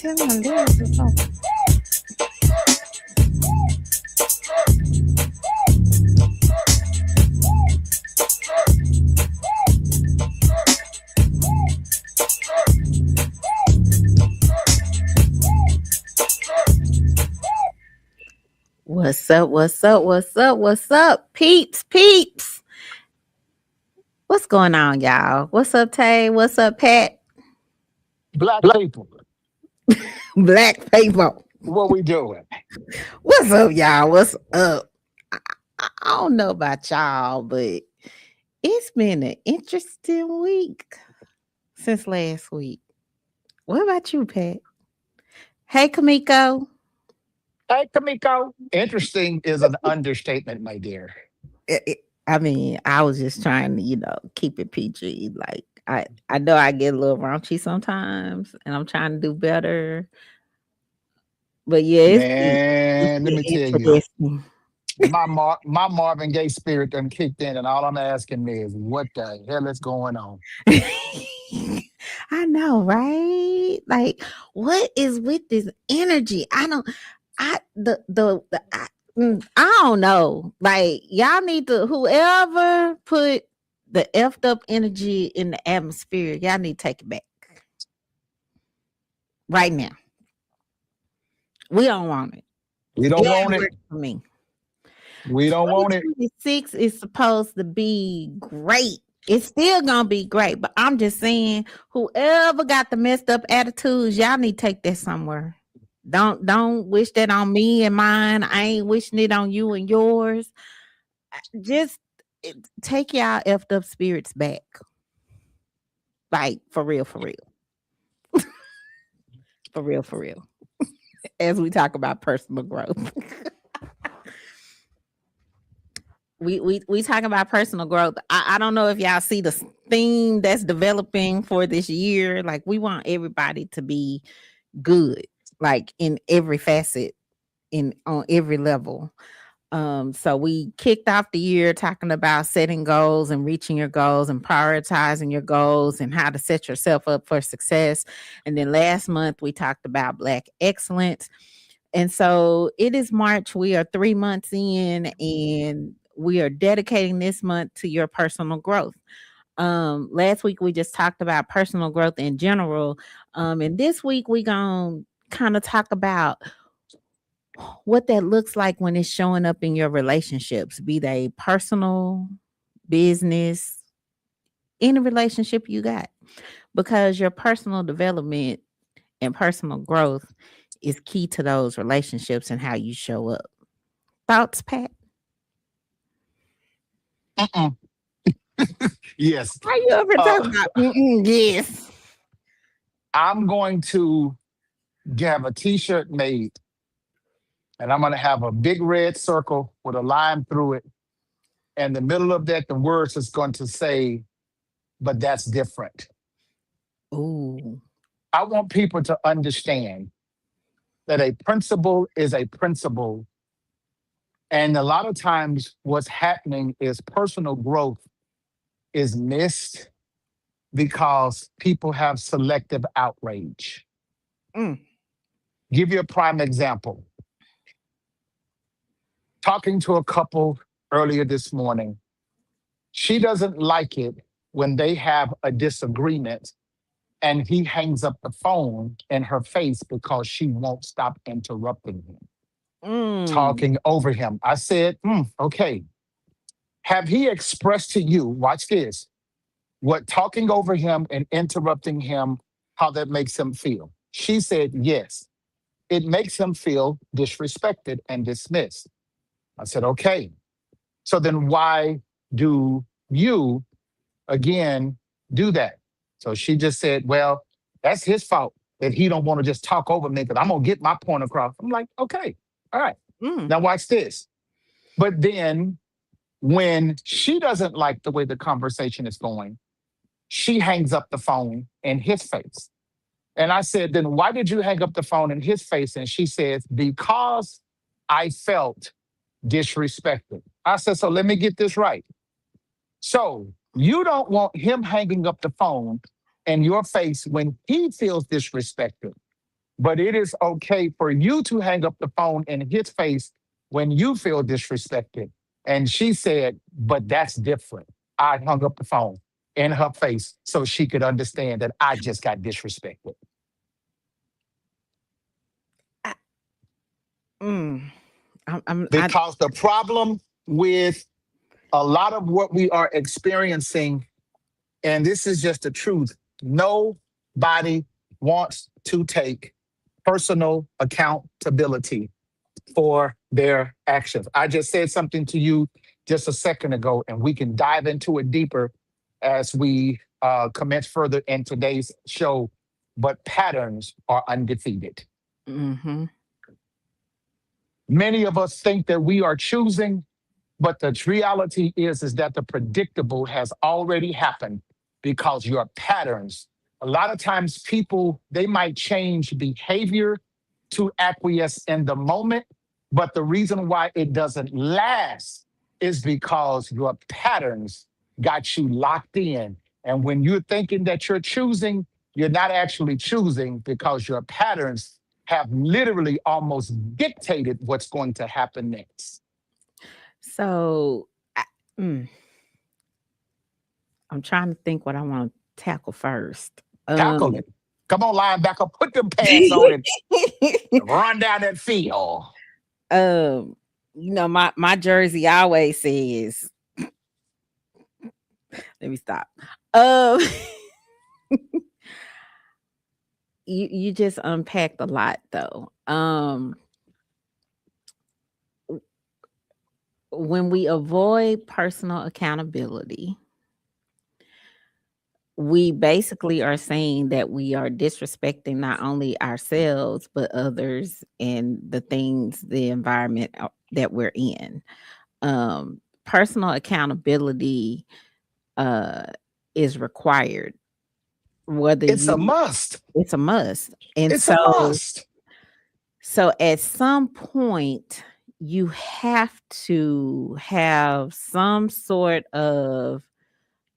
Tell my lyrics or something. What's up? What's up? What's up? What's up? Peeps, peeps. What's going on, y'all? What's up, Tay? What's up, Pat? Black people, Black people. what we doing? What's up, y'all? What's up? I don't know about y'all, but it's been an interesting week since last week. What about you, Pat? Hey, Kamiko. Hey, Kamiko. Interesting is an understatement, my dear. I mean, I was just trying to, keep it PG. Like I know I get a little raunchy sometimes, and I'm trying to do better. But yeah, it's Man, let been me tell you, interesting. my Marvin Gaye spirit done kicked in, and all I'm asking is, what the hell is going on? I know, right? Like, what is with this energy? I don't. I the I don't know. Like, y'all need to whoever put the effed up energy in the atmosphere. Y'all need to take it back right now. We don't want it. We It don't want ain't it. working for me. We don't want it. 2026 is supposed to be great. It's still gonna be great, but I'm just saying, whoever got the messed up attitudes, y'all need to take that somewhere. Don't wish that on me and mine. I ain't wishing it on you and yours. Just take y'all effed up spirits back. Like for real, for real. For real, for real. As we talk about personal growth. we talk about personal growth. I don't know if y'all see the theme that's developing for this year. Like, we want everybody to be good, like in every facet, in on every level. So we kicked off the year talking about setting goals and reaching your goals and prioritizing your goals and how to set yourself up for success. And then last month we talked about Black excellence. And so it is March. We are 3 months in, and we are dedicating this month to your personal growth. Last week we just talked about personal growth in general. And this week we gonna kind of talk about what that looks like when it's showing up in your relationships, be they personal, business, any relationship you got. Because your personal development and personal growth is key to those relationships and how you show up. Thoughts, Pat? Mm-mm. Yes. Are you ever Uh, talking about? Mm-mm, yes. I'm going to have a T-shirt made, and I'm going to have a big red circle with a line through it. And the middle of that, the words is going to say, but that's different. Ooh. I want people to understand that a principle is a principle. And a lot of times, what's happening is personal growth is missed because people have selective outrage. Mm. Give you a prime example. Talking to a couple earlier this morning, she doesn't like it when they have a disagreement and he hangs up the phone in her face because she won't stop interrupting him, Mm. talking over him. I said, okay. Have he expressed to you, watch this, what talking over him and interrupting him, how that makes him feel? She said, yes, it makes him feel disrespected and dismissed. I said, okay. So then why do you, again, do that? So she just said, well, that's his fault that he don't want to just talk over me because I'm going to get my point across. I'm like, okay, all right. Mm. Now watch this. But then when she doesn't like the way the conversation is going, she hangs up the phone in his face. And I said, then why did you hang up the phone in his face? And she says, because I felt disrespected. I said, so let me get this right. So you don't want him hanging up the phone in your face when he feels disrespected. but it is okay for you to hang up the phone in his face when you feel disrespected. And she said, but that's different. I hung up the phone in her face so she could understand that I just got disrespected. I, mm, I Because the problem with a lot of what we are experiencing, and this is just the truth, nobody wants to take personal accountability for their actions. I just said something to you just a second ago, and we can dive into it deeper as we commence further in today's show. But patterns are undefeated. mm-hmm. Many of us think that we are choosing, but the reality is that the predictable has already happened because your patterns. A lot of times, people they might change behavior to acquiesce in the moment, but the reason why it doesn't last is because your patterns got you locked in. And when you're thinking that you're choosing, you're not actually choosing because your patterns have literally almost dictated what's going to happen next. So mm, I'm trying to think what I want to tackle first. Tackle it. Come on, linebacker, put them pads on and run down that field. um, my jersey always says, let me stop. Um, you just unpacked a lot though. When we avoid personal accountability, we basically are saying that we are disrespecting not only ourselves but others and the things, the environment that we're in. Personal accountability uh is required, whether It's a you must. it's a must. And It's a must. so at some point you have to have some sort of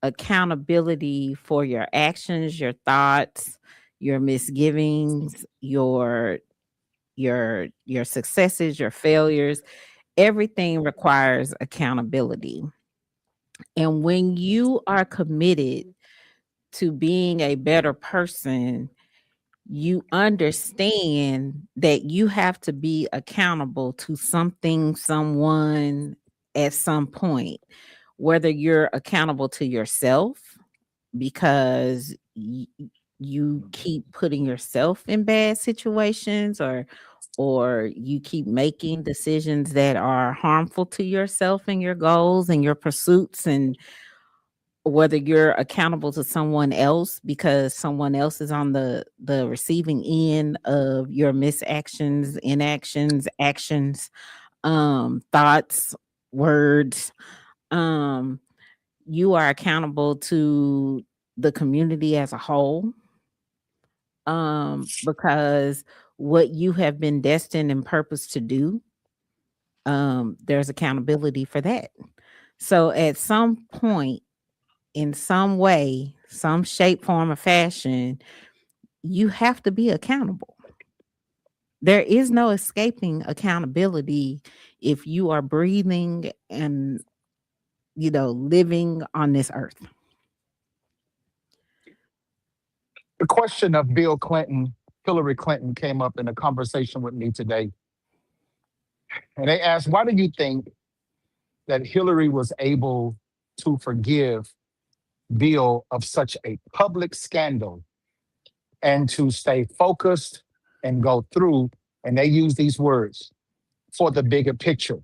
accountability for your actions, your thoughts, your misgivings, your successes, your failures. Everything requires accountability. And when you are committed to being a better person, you understand that you have to be accountable to something, someone at some point, whether you're accountable to yourself because you keep putting yourself in bad situations, or you keep making decisions that are harmful to yourself and your goals and your pursuits, and whether you're accountable to someone else because someone else is on the receiving end of your misactions, inactions, actions, thoughts, words. um you are accountable to the community as a whole, because what you have been destined and purposed to do, there's accountability for that. So at some point, in some way, some shape, form, or fashion, you have to be accountable. There is no escaping accountability if you are breathing and living on this earth. The question of Bill Clinton, Hillary Clinton came up in a conversation with me today. And they asked, why do you think that Hillary was able to forgive Bill of such a public scandal and to stay focused and go through? And they use these words for the bigger picture.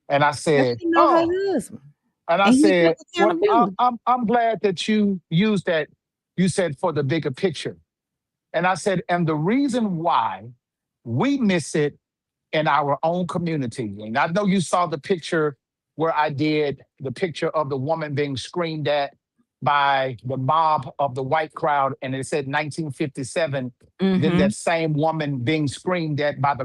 And I Because said, she know her oh, husband, and I and he said, took well, accountability. I'm glad that you used that. You said for the bigger picture. And I said, and the reason why we miss it in our own community. And I know you saw the picture where I did the picture of the woman being screamed at by the mob of the white crowd, and it said 1957. Then Mm-hmm. that same woman being screamed at by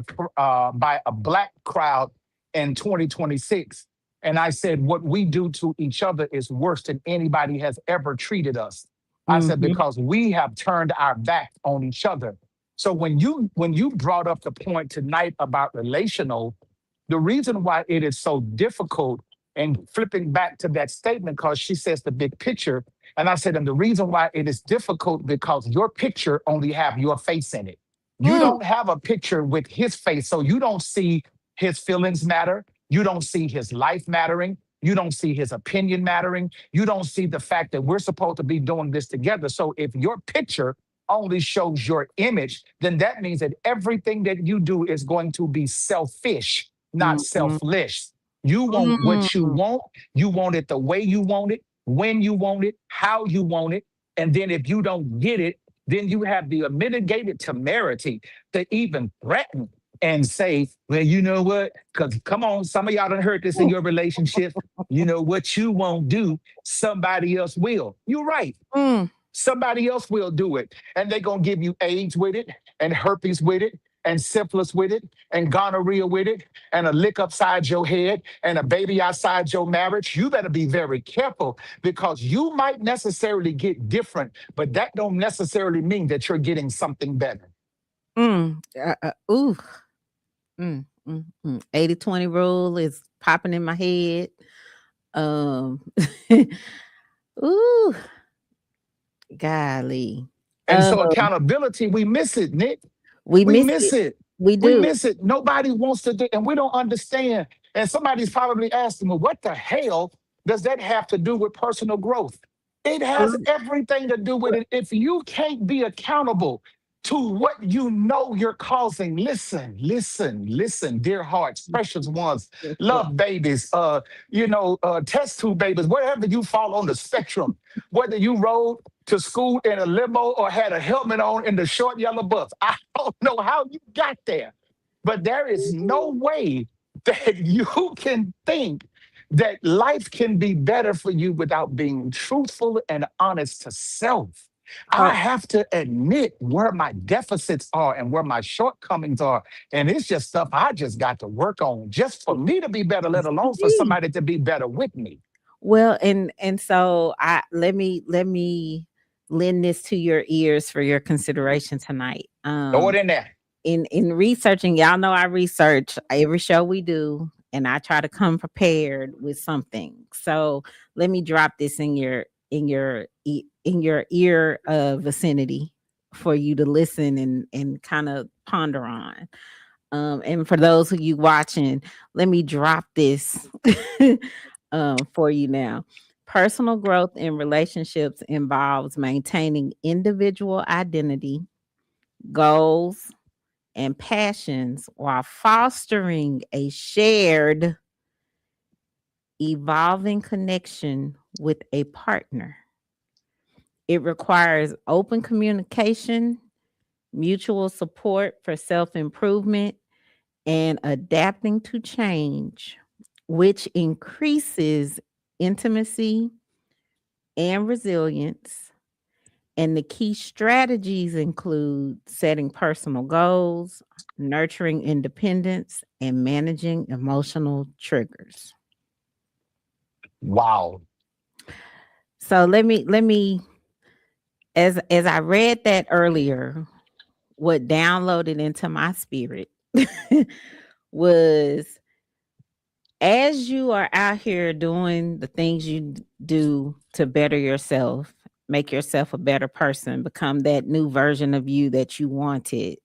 a black crowd in 2026. And I said, what we do to each other is worse than anybody has ever treated us. I said, Mm-hmm. because we have turned our back on each other. So when you brought up the point tonight about relational, the reason why it is so difficult, and flipping back to that statement, because she says the big picture, and I said, and the reason why it is difficult because your picture only have your face in it. You Mm, don't have a picture with his face, so you don't see his feelings matter. You don't see his life mattering. You don't see his opinion mattering. You don't see the fact that we're supposed to be doing this together. So if your picture only shows your image, then that means that everything that you do is going to be selfish, not mm, mm, selfless. You want what you mm. want. You want it the way you want it, when you want it, how you want it. And then if you don't get it, then you have the mitigated temerity to even threaten and say, well, you know what? Because come on, some of y'all done heard this in your relationships. You know what you won't do, somebody else will. You're right. Mm. Somebody else will do it. And they're going to give you AIDS with it, and herpes with it, and syphilis with it, and gonorrhea with it, and a lick upside your head, and a baby outside your marriage. You better be very careful, because you might necessarily get different, but that don't necessarily mean that you're getting something better. Ooh. 80/20 rule is popping in my head. Um, ooh, golly. And Uh, so accountability, we miss it, Nick. we We miss miss it. it. We We do. miss it. Nobody wants to do, and we don't understand. And somebody's probably asking, well, what the hell does that have to do with personal growth? It has Um, everything to do with it. If you can't be accountable to what you know you're causing, listen, listen, listen, dear hearts, precious ones, love babies, test tube babies, wherever you fall on the spectrum, whether you rode to school in a limo or had a helmet on in the short yellow bus. I don't know how you got there, but there is no way that you can think that life can be better for you without being truthful and honest to self. I Oh, have to admit where my deficits are and where my shortcomings are. And it's just stuff I just got to work on just for me to be better, let alone for gee. somebody to be better with me. Well, and so I let me lend this to your ears for your consideration tonight. Throw it in there. In researching, y'all know I research every show we do, and I try to come prepared with something. So let me drop this in your ear vicinity for you to listen and kind of ponder on. And for those of you watching, let me drop this for you now. Personal growth in relationships involves maintaining individual identity, goals, and passions while fostering a shared, evolving connection with a partner. It requires open communication, mutual support for self improvement, and adapting to change, which increases intimacy and resilience. And the key strategies include setting personal goals, nurturing independence, and managing emotional triggers. Wow. So let me as I read that earlier, what downloaded into my spirit was, as you are out here doing the things you do to better yourself, make yourself a better person, become that new version of you that you wanted.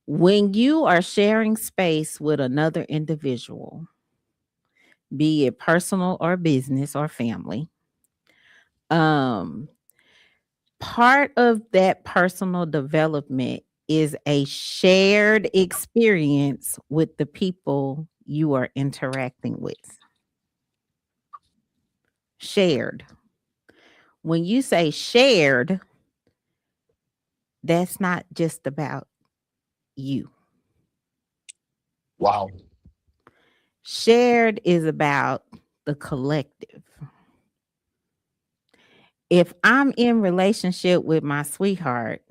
When you are sharing space with another individual, be it personal or business or family, um, part of that personal development is a shared experience with the people you are interacting with. Shared. When you say shared, that's not just about you. Wow. Shared is about the collective. If I'm in relationship with my sweetheart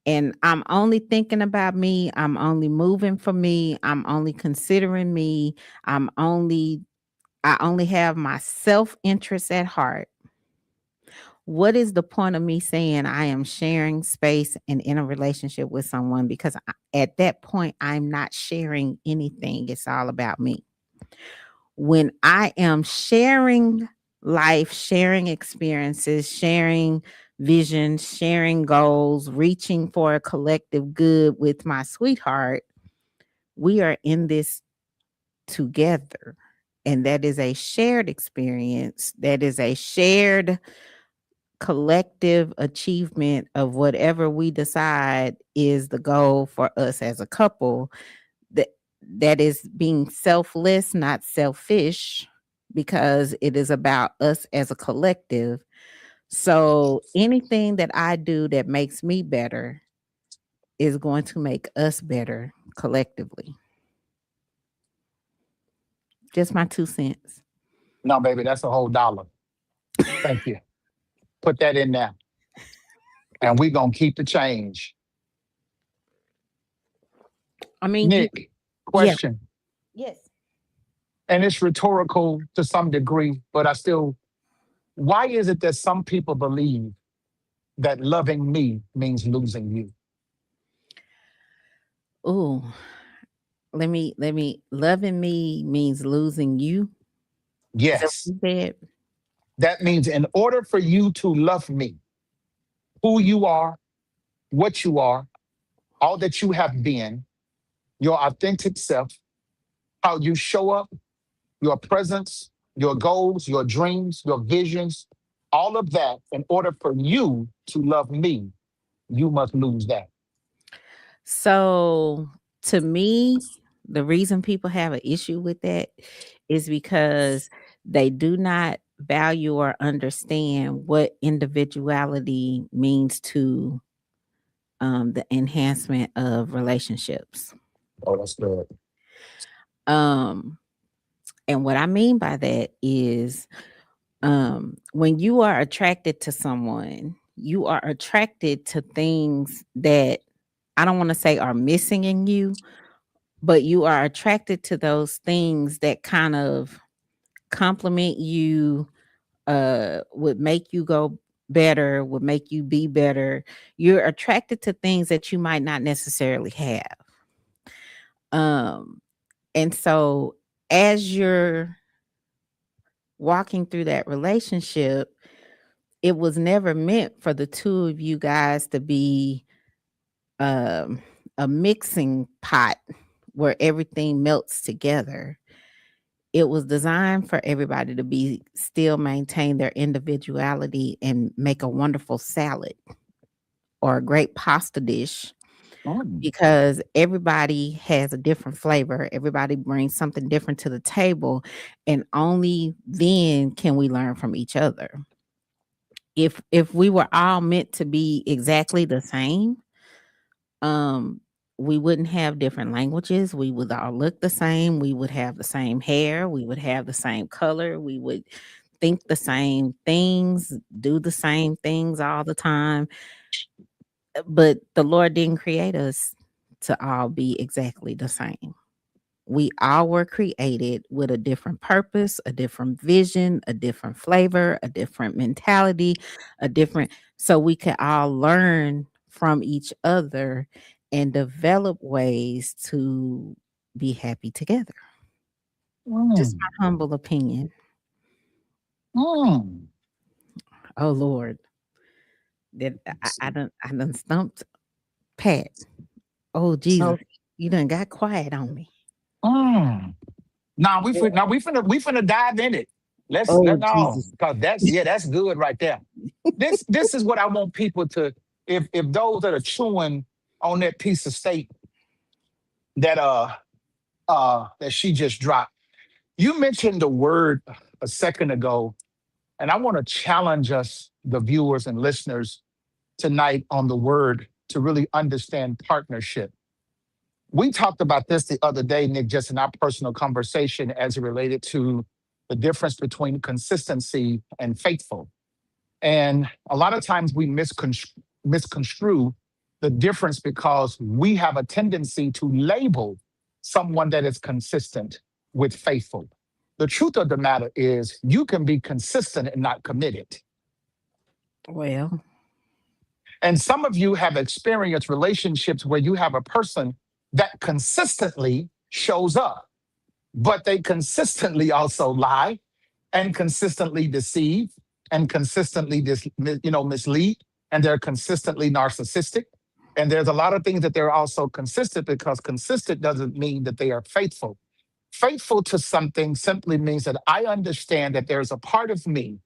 and I'm only thinking about me, I'm only moving for me, I'm only considering me, I only have my self-interest at heart. What is the point of me saying I am sharing space and in a relationship with someone? Because at that point, I'm not sharing anything. It's all about me. When I am sharing life, sharing experiences, sharing visions, sharing goals, reaching for a collective good with my sweetheart, we are in this together. And that is a shared experience. That is a shared collective achievement of whatever we decide is the goal for us as a couple. That is being selfless, not selfish, because it is about us as a collective. So anything that I do that makes me better is going to make us better collectively. Just my 2 cents. No, baby, that's a whole dollar. Thank you. Put that in there. And we're gonna keep the change. I mean, Nick, yeah, question. yes. And it's rhetorical to some degree, but I still, why is it that some people believe that loving me means losing you? Oh, let me loving me means losing you. Is that Yes. what you said? That means in order for you to love me, who you are, what you are, all that you have been, your authentic self, how you show up, your presence, your goals, your dreams, your visions, all of that, in order for you to love me, you must lose that. So to me, the reason people have an issue with that is because they do not value or understand what individuality means to the enhancement of relationships. Oh, that's good. Um, and what I mean by that is when you are attracted to someone, you are attracted to things that I don't want to say are missing in you, but you are attracted to those things that kind of compliment you, would make you go better, would make you be better. You're attracted to things that you might not necessarily have. Um, and so as you're walking through that relationship, it was never meant for the two of you guys to be um, a mixing pot where everything melts together. It was designed for everybody to be still maintain their individuality and make a wonderful salad or a great pasta dish, Mm. because everybody has a different flavor. Everybody brings something different to the table, and only then can we learn from each other. If we were all meant to be exactly the same, um we wouldn't have different languages. We would all look the same. We would have the same hair. We would have the same color. We would think the same things, do the same things all the time. But the Lord didn't create us to all be exactly the same. We all were created with a different purpose, a different vision, a different flavor, a different mentality, a different, so we can all learn from each other and develop ways to be happy together. Just Mm. my humble opinion. Mm. Oh Lord, that I done stumped Pat. Oh Jesus, So, you done got quiet on me. mm. Now we finna dive in it. Let's Oh no, Jesus. because that's good right there. This is what I want people to, if those that are chewing on that piece of steak that that she just dropped. You mentioned the word a second ago, and I want to challenge us, the viewers and listeners, tonight on the word to really understand partnership. We talked about this the other day, Nick, just in our personal conversation as it related to the difference between consistency and faithful. And a lot of times we misconstrue the difference because we have a tendency to label someone that is consistent with faithful. The truth of the matter is, you can be consistent and not committed. Well, And some of you have experienced relationships where you have a person that consistently shows up, but they consistently also lie and consistently deceive and consistently mislead, and they're consistently narcissistic. And there's a lot of things that they're also consistent, because consistent doesn't mean that they are faithful. Faithful to something simply means that I understand that there's a part of me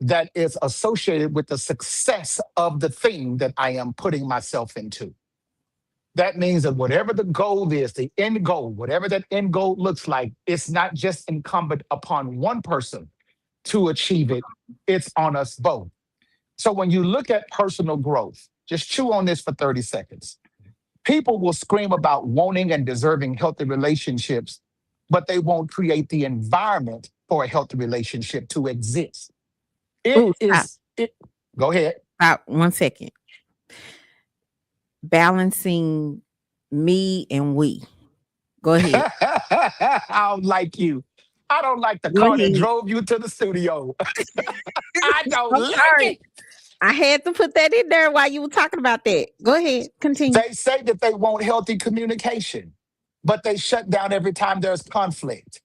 that is associated with the success of the thing that I am putting myself into. That means that whatever the goal is, the end goal, whatever that end goal looks like, it's not just incumbent upon one person to achieve it, it's on us both. So when you look at personal growth, just chew on this for 30 seconds. People will scream about wanting and deserving healthy relationships, but they won't create the environment for a healthy relationship to exist. It oh, stop, is it. Go ahead. stop 1 second. Balancing me and we. Go ahead. I don't like you. I don't like the Go car that ahead. drove you to the studio. I don't I'm like sorry. it. I had to put that in there while you were talking about that. Go ahead. Continue. They say that they want healthy communication, but they shut down every time there's conflict.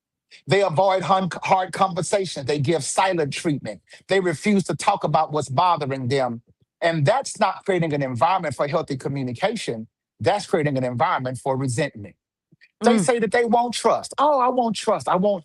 They avoid hard conversations. They give silent treatment. They refuse to talk about what's bothering them. And that's not creating an environment for healthy communication. That's creating an environment for resentment. They Mm, say that they won't trust. Oh, I want trust. I want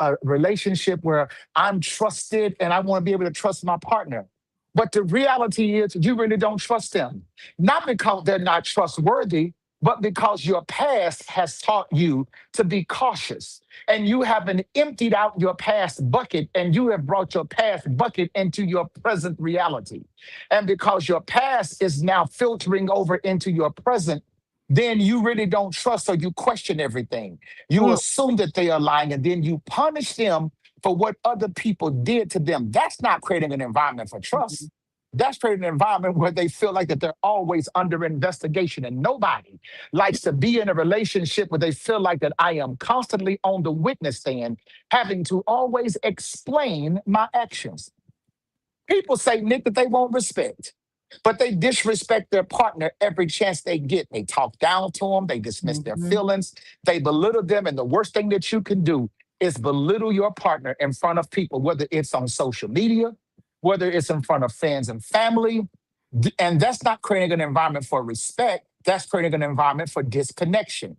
a relationship where I'm trusted and I want to be able to trust my partner. But the reality is you really don't trust them. Not because they're not trustworthy, but because your past has taught you to be cautious. And you haven't emptied out your past bucket, and you have brought your past bucket into your present reality. And because your past is now filtering over into your present, then you really don't trust, or you question everything. You mm, assume that they are lying, and then you punish them for what other people did to them. That's not creating an environment for mhm. trust. That's creating an environment where they feel like that they're always under investigation. And nobody likes to be in a relationship where they feel like that I am constantly on the witness stand, having to always explain my actions. People say, Nick, that they won't respect, but they disrespect their partner every chance they get. They talk down to them, they dismiss their Mhm. feelings, they belittle them. And the worst thing that you can do is belittle your partner in front of people, whether it's on social media, whether it's in front of friends and family. And that's not creating an environment for respect, that's creating an environment for disconnection.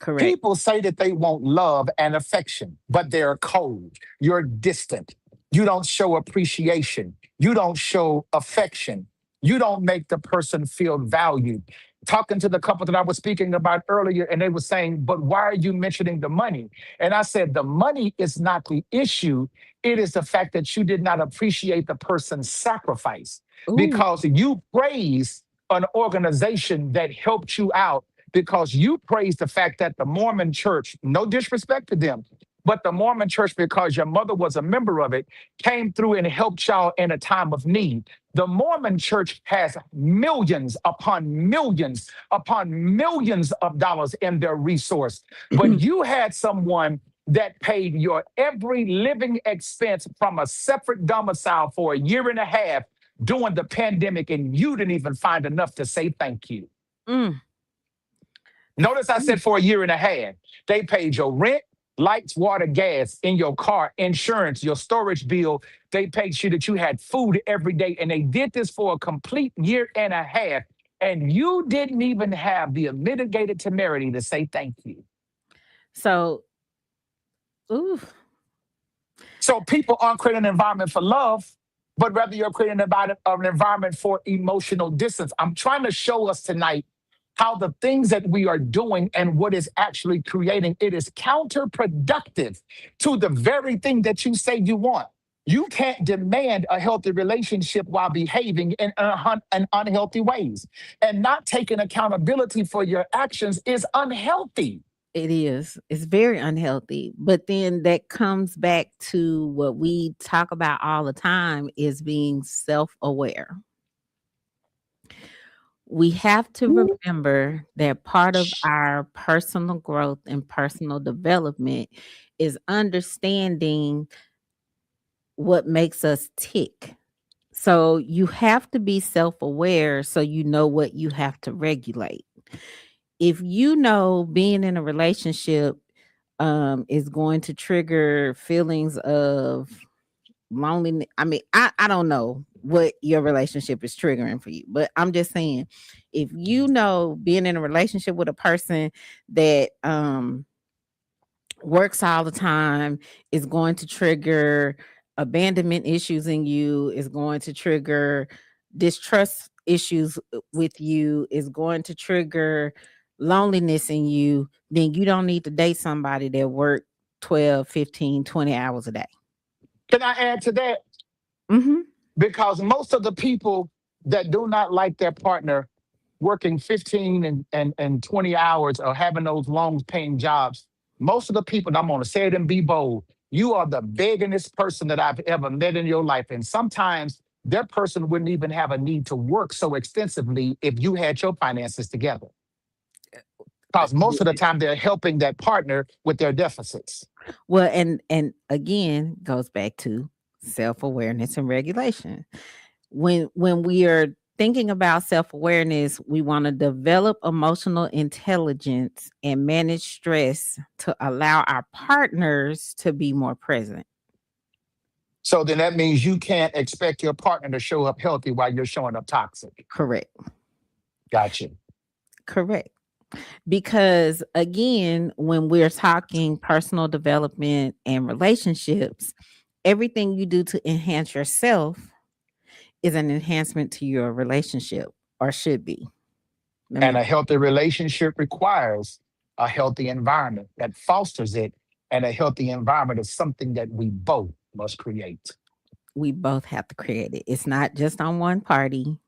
Correct. People say that they want love and affection, but they're cold. You're distant. You don't show appreciation. You don't show affection. You don't make the person feel valued. Talking to the couple that I was speaking about earlier, and they were saying, but why are you mentioning the money? And I said, the money is not the issue. It is the fact that you did not appreciate the person's sacrifice, Ooh, because you praise an organization that helped you out, because you praise the fact that the Mormon church, no disrespect to them, but the Mormon church, because your mother was a member of it, came through and helped y'all in a time of need. The Mormon church has millions upon millions of dollars in their resource. But you had someone that paid your every living expense from a separate domicile for a year and a half during the pandemic, and you didn't even find enough to say thank you. mm, Notice I mm. said for a year and a half. They paid your rent, lights, water, gas in your car, insurance, your storage bill. They paid sure that you had food every day. And they did this for a complete year and a half. And you didn't even have the mitigated temerity to say thank you. So, ooh, So people aren't creating an environment for love, but rather you're creating an environment for emotional distance. I'm trying to show us tonight how the things that we are doing and what is actually creating, it is counterproductive to the very thing that you say you want. You can't demand a healthy relationship while behaving in unhealthy ways. And not taking accountability for your actions is unhealthy. it is. It's very unhealthy. But then that comes back to what we talk about all the time is being self-aware. We have to remember that part of our personal growth and personal development is understanding what makes us tick. So you have to be self-aware so you know what you have to regulate. If you know being in a relationship is going to trigger feelings of loneliness. I mean, I don't know what your relationship is triggering for you, but I'm just saying, if you know being in a relationship with a person that works all the time is going to trigger abandonment issues in you, is going to trigger distrust issues with you, is going to trigger loneliness in you, then you don't need to date somebody that work 12, 15, 20 hours a day. Can I add to that? Mhm. Because most of the people that do not like their partner working 15 and 20 hours or having those long paying jobs, most of the people, and I'm going to say it and be bold, you are the beggingest person that I've ever met in your life. And sometimes that person wouldn't even have a need to work so extensively if you had your finances together. Because most of the time they're helping that partner with their deficits. Well, and again goes back to self-awareness and regulation. When we are thinking about self-awareness, we want to develop emotional intelligence and manage stress to allow our partners to be more present. So then that means you can't expect your partner to show up healthy while you're showing up toxic. Correct. Gotcha. Correct. Because again, when we're talking personal development and relationships, everything you do to enhance yourself is an enhancement to your relationship, or should be. Let And me a healthy relationship requires a healthy environment that fosters it. And a healthy environment is something that we both must create. We both have to create it. It's not just on one party,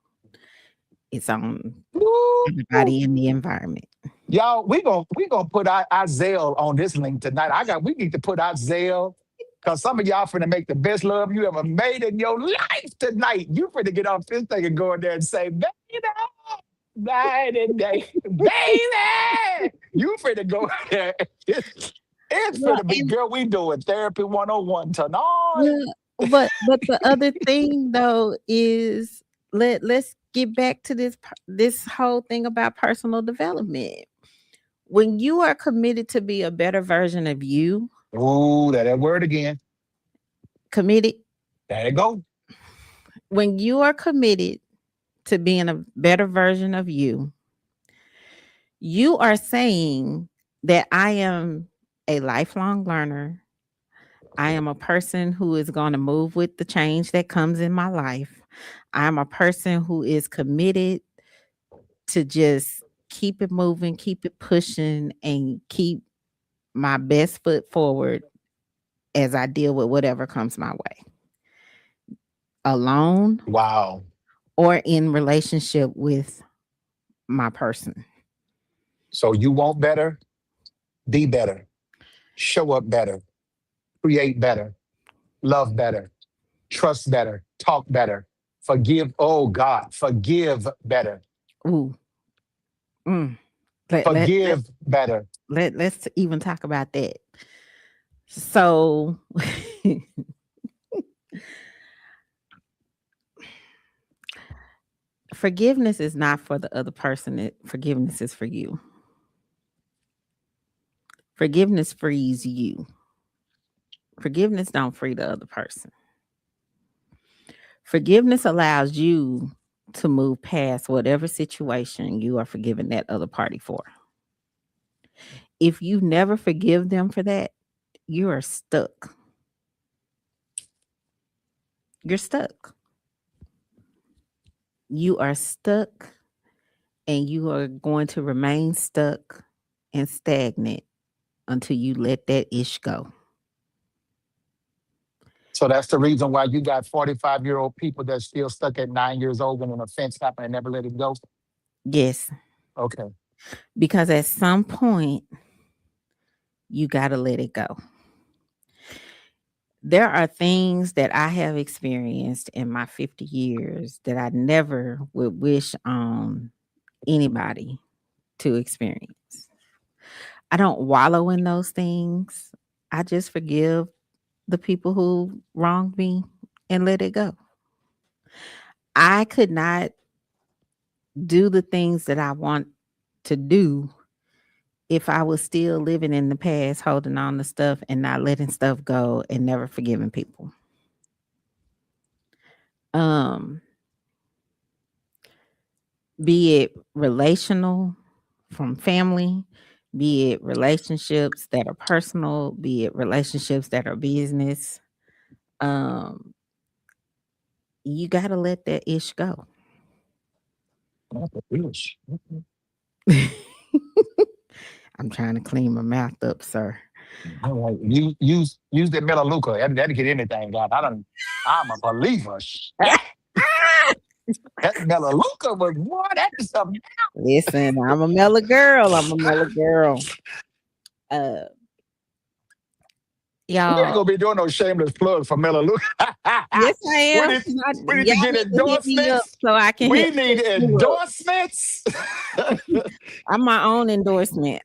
it's on Woo! everybody in the environment. Y'all, we gonna put our Zelle on this link tonight. We need to put our Zelle because some of y'all finna make the best love you ever made in your life tonight. You finna get off this thing and go in there and say, baby, night and day, baby. You finna go in there. It's Well, finna be, and girl, we doing therapy 101 tonight. well, but the other thing though is let's get back to this whole thing about personal development. When you are committed to be a better version of you, Ooh, that word again. committed, There you go. when you are committed to being a better version of you, you are saying that I am a lifelong learner. I am a person who is going to move with the change that comes in my life. I'm a person who is committed to just keep it moving, keep it pushing, and keep my best foot forward as I deal with whatever comes my way, alone Wow. or in relationship with my person. So you want better, be better, show up better, create better, love better, trust better, talk better, forgive. Oh God, forgive better, Ooh, mm. let, let, let, forgive better. let's even talk about that. So, forgiveness is not for the other person, forgiveness is for you. Forgiveness frees you. Forgiveness don't free the other person. Forgiveness allows you to move past whatever situation you are forgiving that other party for. If you never forgive them for that, you are stuck. You're stuck. You are stuck, and you are going to remain stuck and stagnant until you let that ish go. So that's the reason why you got 45-year-old people that's still stuck at 9 years old when an offense happened and never let it go. Yes, Okay. because at some point, you got to let it go. There are things that I have experienced in my 50 years that I never would wish on anybody to experience. I don't wallow in those things. I just forgive the people who wronged me and let it go. I could not do the things that I want to do if I was still living in the past, holding on to stuff and not letting stuff go and never forgiving people. Um, be it relational from family, be it relationships that are personal, be it relationships that are business. Um, you gotta let that ish go. Ish. I'm trying to clean my mouth up, sir. All right. Use that Melaleuca. That'll get anything done. I'm a believer. Yeah. That Melaleuca was what? That is something. Listen, I'm a mellow girl. I'm a mellow girl. Uh, We ain't y'all. gonna be doing no shameless plugs for Melaleuca. Yes, I we am. need, we need to Y'all get need to hit me up endorsements. so I can We hit need you up. endorsements. I'm my own endorsement.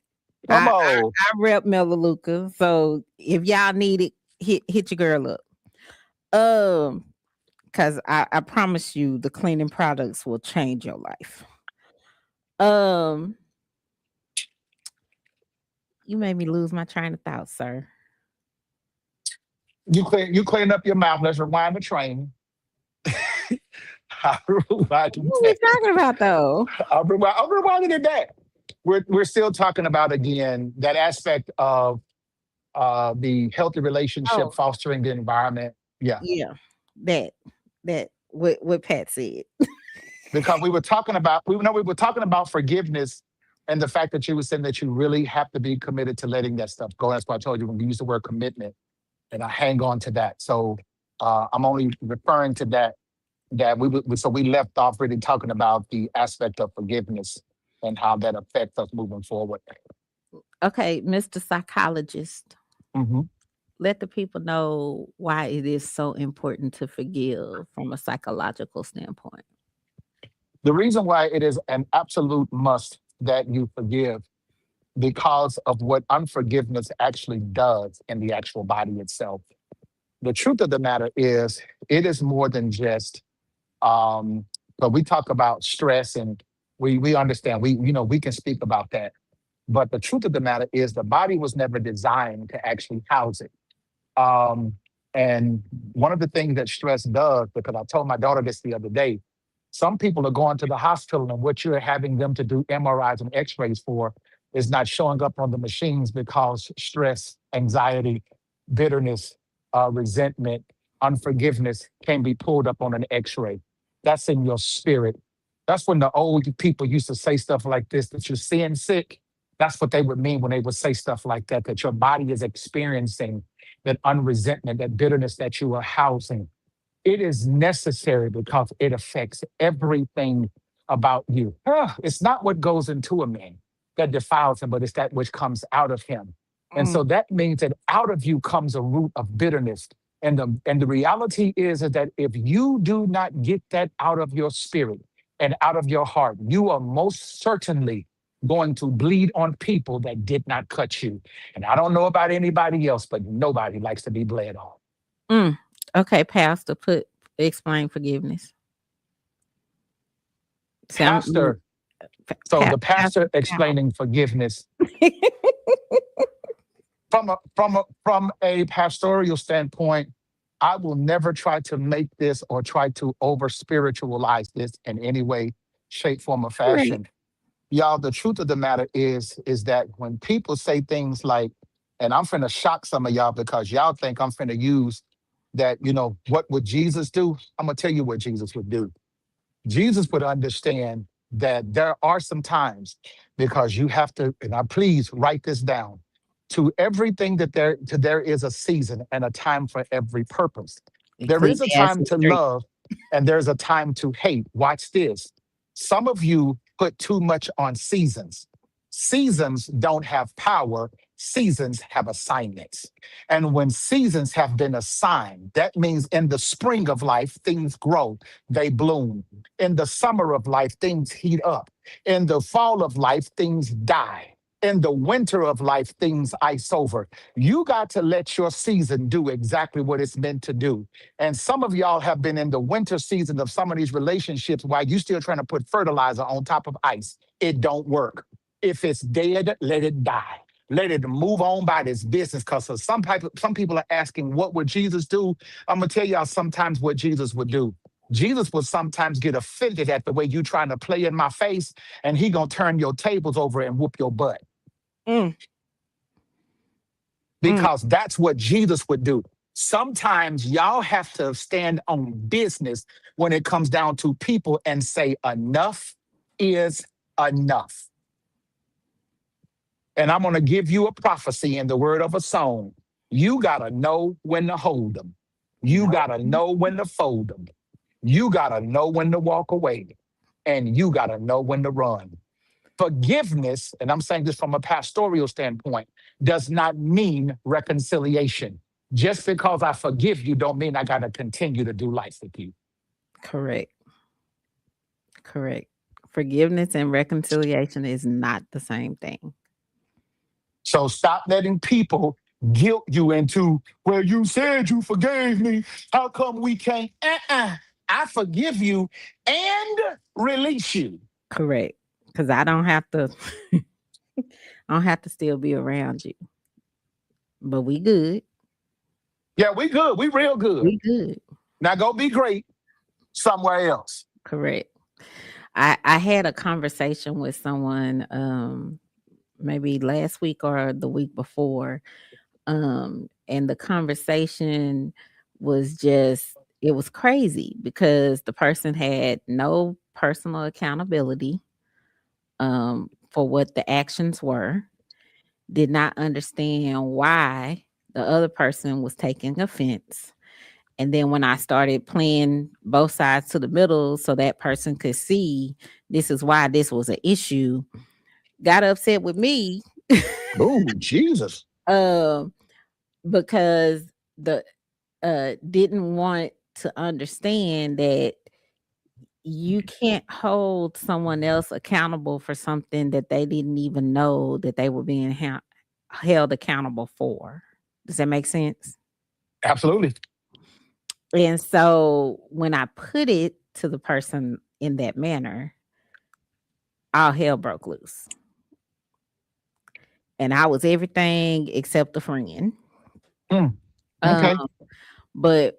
Come I on. rep Melaleuca. So if y'all need it, hit your girl up. Because I promise you the cleaning products will change your life. Um, you made me lose my train of thought, sir. You clean up your mouth. Let's rewind the train. I'll rewind What are we it back. talking about though? I'm rewinding it back. We're still talking about again that aspect of the healthy relationship, Oh, fostering the environment. Yeah, yeah. That what Pat said. because we were talking about forgiveness and the fact that you were saying that you really have to be committed to letting that stuff go. That's why I told you when we use the word commitment, and I hang on to that. So I'm only referring to that so we left off really talking about the aspect of forgiveness and how that affects us moving forward. Okay, Mr. Psychologist, Mhm. let the people know why it is so important to forgive from a psychological standpoint. The reason why it is an absolute must that you forgive because of what unforgiveness actually does in the actual body itself. The truth of the matter is, it is more than just. But we talk about stress, and we understand. We can speak about that. But the truth of the matter is, the body was never designed to actually house it. Um, and one of the things that stress does, because I told my daughter this the other day, some people are going to the hospital, and what you're having them to do MRIs and X-rays for is not showing up on the machines because stress, anxiety, bitterness, resentment, unforgiveness can be pulled up on an X-ray. That's in your spirit. That's when the old people used to say stuff like this, that you're seeing sick. That's what they would mean when they would say stuff like that, that your body is experiencing that unresentment, that bitterness that you are housing. It is necessary because it affects everything about you. It's not what goes into a man that defiles him, but it's that which comes out of him. And Mm, so that means that out of you comes a root of bitterness. And the reality is that if you do not get that out of your spirit and out of your heart, you are most certainly going to bleed on people that did not cut you. And I don't know about anybody else, but nobody likes to be bled on. mm. Okay, Pastor, explain forgiveness. Sound Pastor So the Pastor pastor Campbell. explaining forgiveness from a pastoral standpoint, I will never try to make this or try to over spiritualize this in any way, shape, form, or Right. fashion. Y'all, the truth of the matter is that when people say things like, and I'm finna shock some of y'all because y'all think I'm finna use that, what would Jesus do? I'm gonna tell you what Jesus would do. Jesus would understand that there are some times because you have to, and I please write this down. To everything that there is a season and a time for every purpose. There is a time Ecclesiastes to 3. love and there's a time to hate. Watch this. Some of you put too much on seasons. Seasons don't have power, seasons have assignments. And when seasons have been assigned, that means in the spring of life, things grow, they bloom. In the summer of life, things heat up. In the fall of life, things die. In the winter of life, things ice over. You got to let your season do exactly what it's meant to do. And some of y'all have been in the winter season of some of these relationships while you still trying to put fertilizer on top of ice. It don't work. If it's dead, let it die. Let it move on by this business. Because some people are asking, what would Jesus do? I'm gonna tell y'all sometimes what Jesus would do. Jesus would sometimes get offended at the way you trying to play in my face, and he gonna turn your tables over and whoop your butt Mm, mm, because that's what Jesus would do. Sometimes y'all have to stand on business when it comes down to people and say, enough is enough. And I'm going to give you a prophecy in the word of a song. You got to know when to hold them, you got to know when to fold them, you got to know when to walk away, and you got to know when to run. Forgiveness, and I'm saying this from a pastoral standpoint, does not mean reconciliation. Just because I forgive you don't mean I got to continue to do life with you. correct. Correct. Forgiveness and reconciliation is not the same thing. So stop letting people guilt you into, well, you said you forgave me. How come we can't? I forgive you and release you. Correct. Because I don't have to I don't have to still be around you. But we good. Yeah, we good. We real good. We good. Now go be great somewhere else. Correct. I had a conversation with someone maybe last week or the week before. And the conversation was just it was crazy because the person had no personal accountability for what the actions were, did not understand why the other person was taking offense. And then when I started playing both sides to the middle so that person could see this is why this was an issue, got upset with me. Oh, Jesus. um, because the didn't want to understand that you can't hold someone else accountable for something that they didn't even know that they were being held accountable for. Does that make sense? Absolutely. And so when I put it to the person in that manner, all hell broke loose. And I was everything except a friend. Mm, Um, okay. but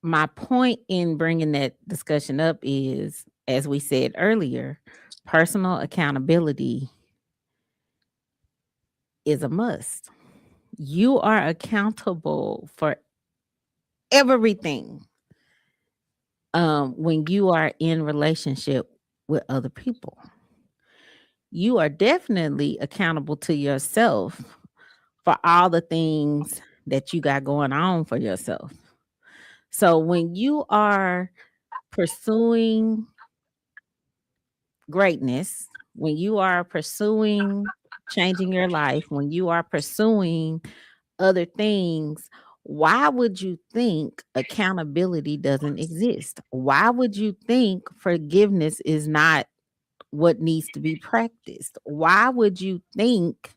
my point in bringing that discussion up is, as we said earlier, personal accountability is a must. You are accountable for everything when you are in relationship with other people. You are definitely accountable to yourself for all the things that you got going on for yourself. So when you are pursuing greatness, when you are pursuing changing your life, when you are pursuing other things, why would you think accountability doesn't exist? Why would you think forgiveness is not what needs to be practiced? Why would you think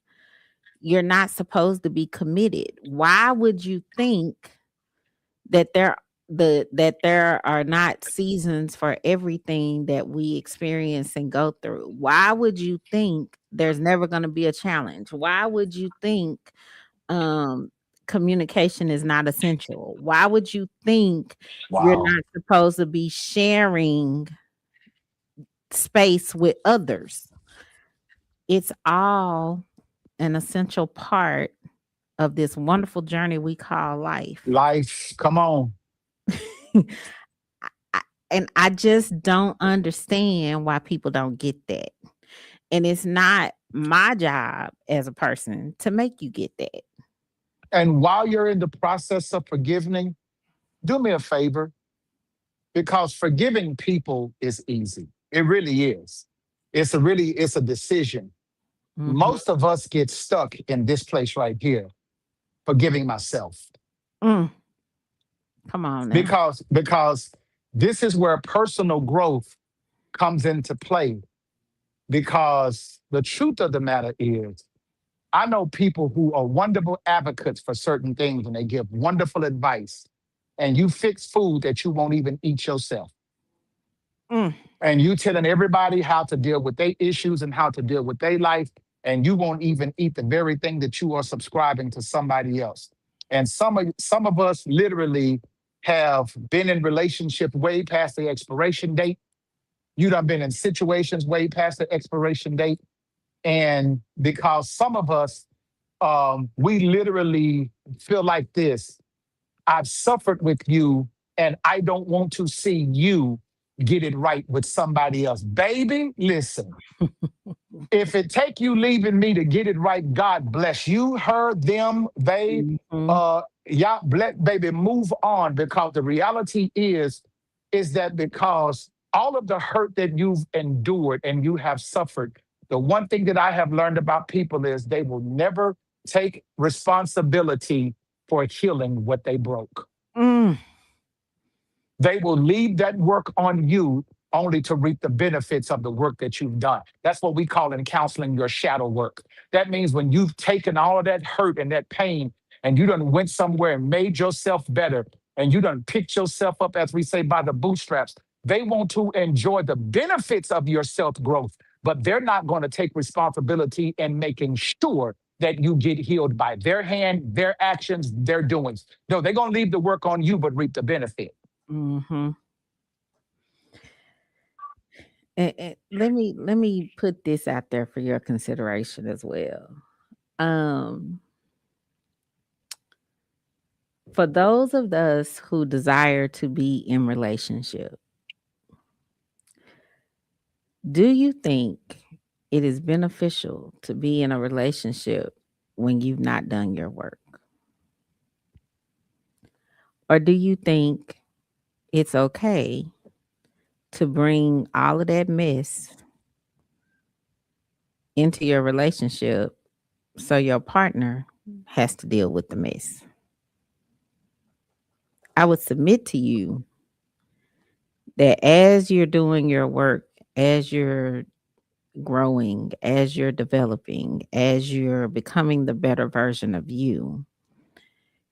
you're not supposed to be committed? Why would you think that there are not seasons for everything that we experience and go through? Why would you think there's never going to be a challenge? Why would you think um communication is not essential? Why would you think you're Wow. not supposed to be sharing space with others? It's all an essential part of this wonderful journey we call life. Life. Come on. I- and I just don't understand why people don't get that. And it's not my job as a person to make you get that. And while you're in the process of forgiving, do me a favor because forgiving people is easy. It really is. It's a decision. Mhm. Most of us get stuck in this place right here, forgiving myself. Mm, come on now. Because this is where personal growth comes into play. because the truth of the matter is, I know people who are wonderful advocates for certain things and they give wonderful advice. And you fix food that you won't even eat yourself. Mm. And you telling everybody how to deal with their issues and how to deal with their life. And you won't even eat the very thing that you are subscribing to somebody else. And some of us literally have been in relationships way past the expiration date. You done been in situations way past the expiration date. And because some of us, we literally feel like this: I've suffered with you, and I don't want to see you get it right with somebody else. Baby, listen. If it take you leaving me to get it right, God bless you, her, them, they. Mhm. Yeah, baby, move on, because the reality is that because all of the hurt that you've endured and you have suffered, the one thing that I have learned about people is they will never take responsibility for healing what they broke. Mm. They will leave that work on you only to reap the benefits of the work that you've done. That's what we call in counseling your shadow work. That means when you've taken all of that hurt and that pain and you done went somewhere and made yourself better and you done picked yourself up, as we say, by the bootstraps, they want to enjoy the benefits of your self growth, but they're not going to take responsibility in making sure that you get healed by their hand, their actions, their doings. No, they're going to leave the work on you, but reap the benefit. Mhm. And let me put this out there for your consideration as well. Um, for those of us who desire to be in relationship, do you think it is beneficial to be in a relationship when you've not done your work? Or do you think it's okay to bring all of that mess into your relationship so your partner has to deal with the mess? I would submit to you that as you're doing your work, as you're growing, as you're developing, as you're becoming the better version of you,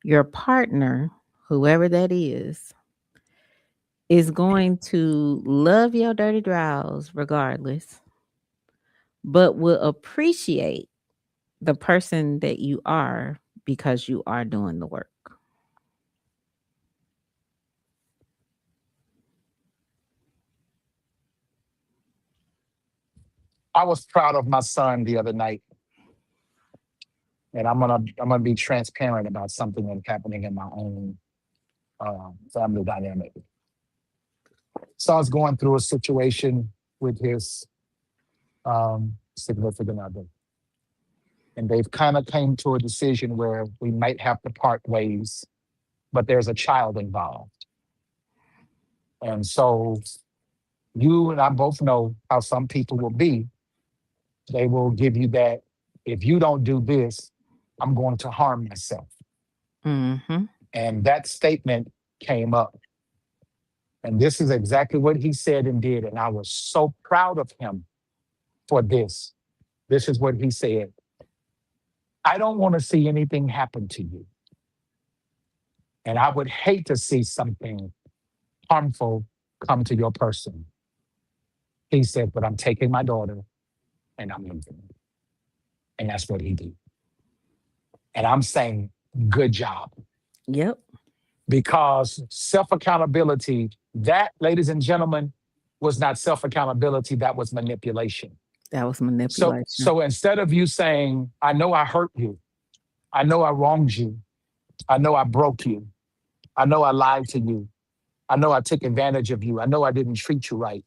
your partner, whoever that is going to love your dirty draws regardless, but will appreciate the person that you are because you are doing the work. I was proud of my son the other night, and I'm gonna be transparent about something that's happening in my own family dynamic. Son's going through a situation with his significant other, and they've kind of came to a decision where we might have to part ways, but there's a child involved, and so you and I both know how some people will be. They will give you that, if you don't do this, I'm going to harm myself. Mhm. And that statement came up. And this is exactly what he said and did. And I was so proud of him for this. This is what he said: I don't want to see anything happen to you. And I would hate to see something harmful come to your person. He said, but I'm taking my daughter and I'm leaving. And that's what he did. And I'm saying, good job. Yep. Because self accountability, that, ladies and gentlemen, was not self accountability, that was manipulation. That was So, manipulation. so instead of you saying, I know I hurt you, I know I wronged you, I know I broke you, I know I lied to you, I know I took advantage of you, I know I didn't treat you right.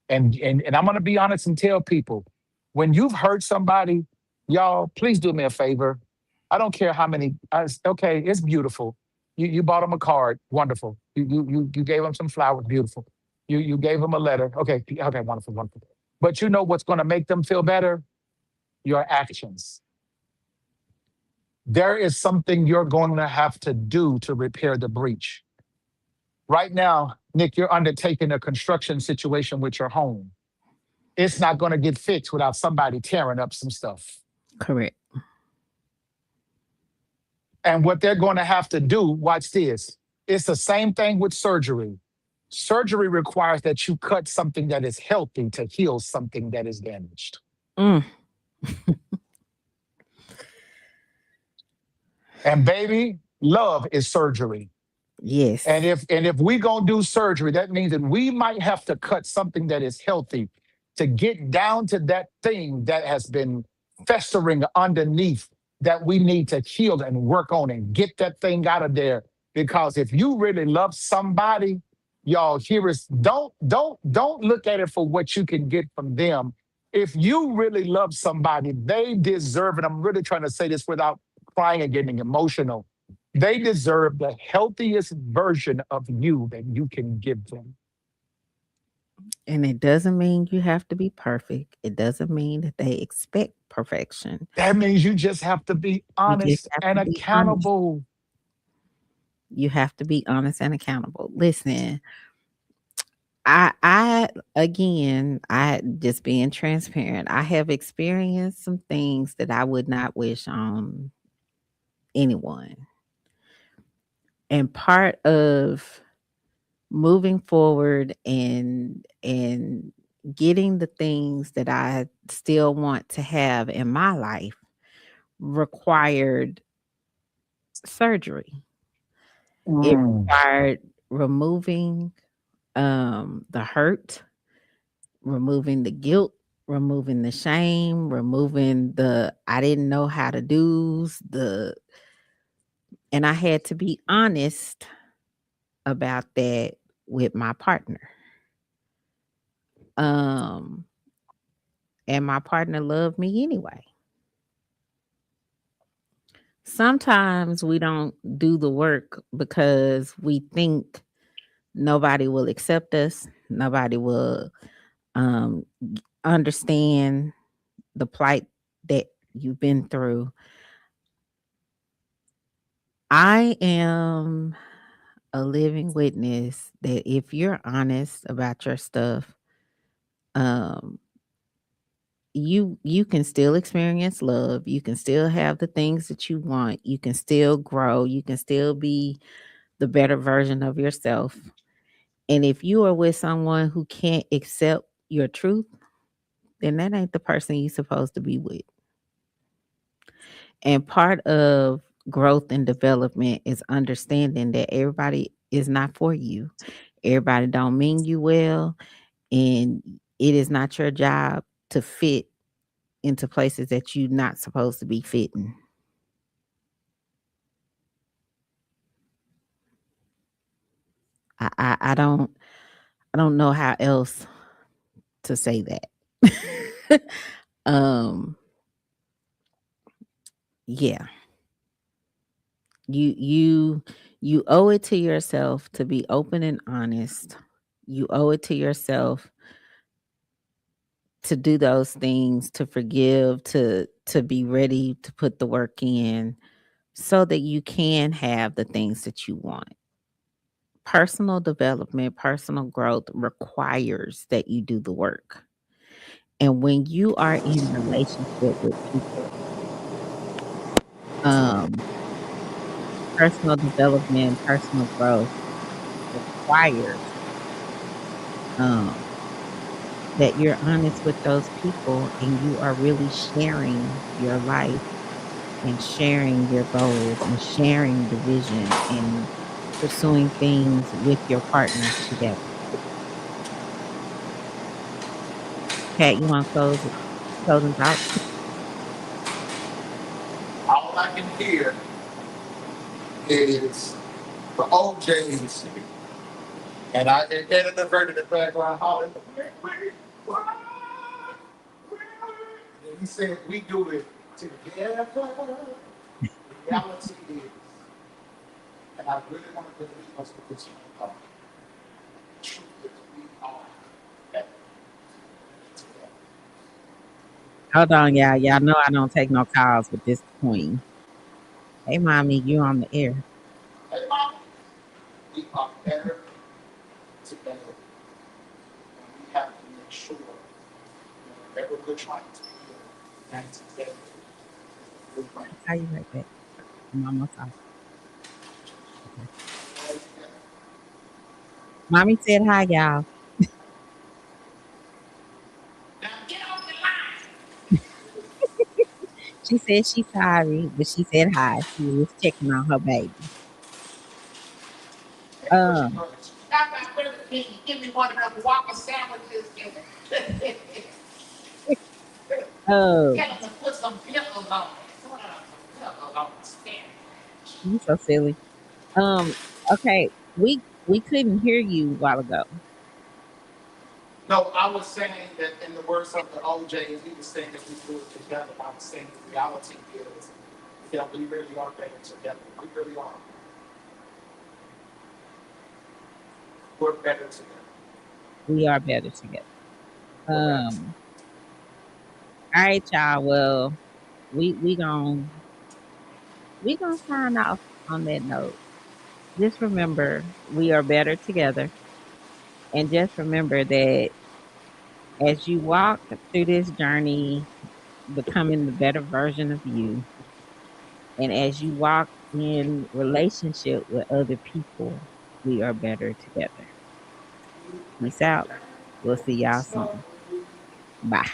And I'm gonna be honest and tell people, when you've hurt somebody, y'all, please do me a favor. I don't care how many. Okay, it's beautiful. You bought them a card, wonderful. You gave them some flowers, beautiful. You gave them a letter, okay, wonderful, wonderful. But you know what's gonna make them feel better? Your actions. There is something you're going to have to do to repair the breach. Right now, Nick, you're undertaking a construction situation with your home. it's not going to get fixed without somebody tearing up some stuff. Correct. And what they're going to have to do, watch this, it's the same thing with surgery. Surgery requires that you cut something that is healthy to heal something that is damaged. Mm, And baby, love is surgery. yes. And if we gonna do surgery, that means that we might have to cut something that is healthy to get down to that thing that has been festering underneath that we need to heal and work on and get that thing out of there. Because if you really love somebody, y'all here is don't look at it for what you can get from them. If you really love somebody, they deserve it. I'm really trying to say this without crying and getting emotional. They deserve the healthiest version of you that you can give them. And it doesn't mean you have to be perfect. It doesn't mean that they expect perfection. That means you just have to be You just honest have and to be honest. accountable. You have to be honest and accountable. Listen, I again, I just being transparent. I have experienced some things that I would not wish on anyone. And part of moving forward and getting the things that I still want to have in my life required surgery. It Mm. required removing the hurt, removing the guilt, removing the shame, removing the I didn't know how to do's, and I had to be honest about that with my partner. Um and my partner loved me anyway. Sometimes we don't do the work because we think nobody will accept us, nobody will um understand the plight that you've been through. I am a living witness that if you're honest about your stuff, um, you can still experience love. You can still have the things that you want. You can still grow. You can still be the better version of yourself. And if you are with someone who can't accept your truth, then that ain't the person you're supposed to be with. And part of growth and development is understanding that everybody is not for you. Everybody don't mean you well, and it is not your job to fit into places that you're not supposed to be fitting. I don't know how else to say that. um yeah, you you owe it to yourself to be open and honest. You owe it to yourself to do those things, to forgive, to be ready to put the work in so that you can have the things that you want. Personal development, personal growth requires that you do the work. And when you are in relationship with people, um, personal development, personal growth requires um, that you're honest with those people and you are really sharing your life and sharing your goals and sharing the vision and pursuing things with your partner together. Pat, you want to close closing thoughts? All I can hear is the OJs, and I inadverted the background hollering. And he said, "We do it together." The reality is, and I really want to believe us with this one. The truth is, we are better together. Hold on, y'all. Y'all know I don't take no calls with this queen. Hey, mommy, you on the air. Hey, Mom, we are better together, and we have to make sure that we're trying to heal. That's exactly what we're trying How you right back? Mama talk. Okay. to do. Mommy said hi, y'all. Now get off the line. She said she's sorry, but she said hi. She was checking on her baby. That's what she Um, does. How about Burger King? Give me one of them Whopper sandwiches and oh, tell them to put some pickles on it. Put some pickles on the sandwich. you so silly. Um, okay, we couldn't hear you a while ago. No, I was saying that in the words of the OJs, he was saying that we do it together. I was saying the reality is that we really are better together. We really are. We're better together. We are better together. We're better together. Um, all right, y'all. Well, we gonna sign off on that note. Just remember, we are better together, and just remember that as you walk through this journey, becoming the better version of you, and as you walk in relationship with other people, we are better together. Peace out. We'll see y'all soon. Bye.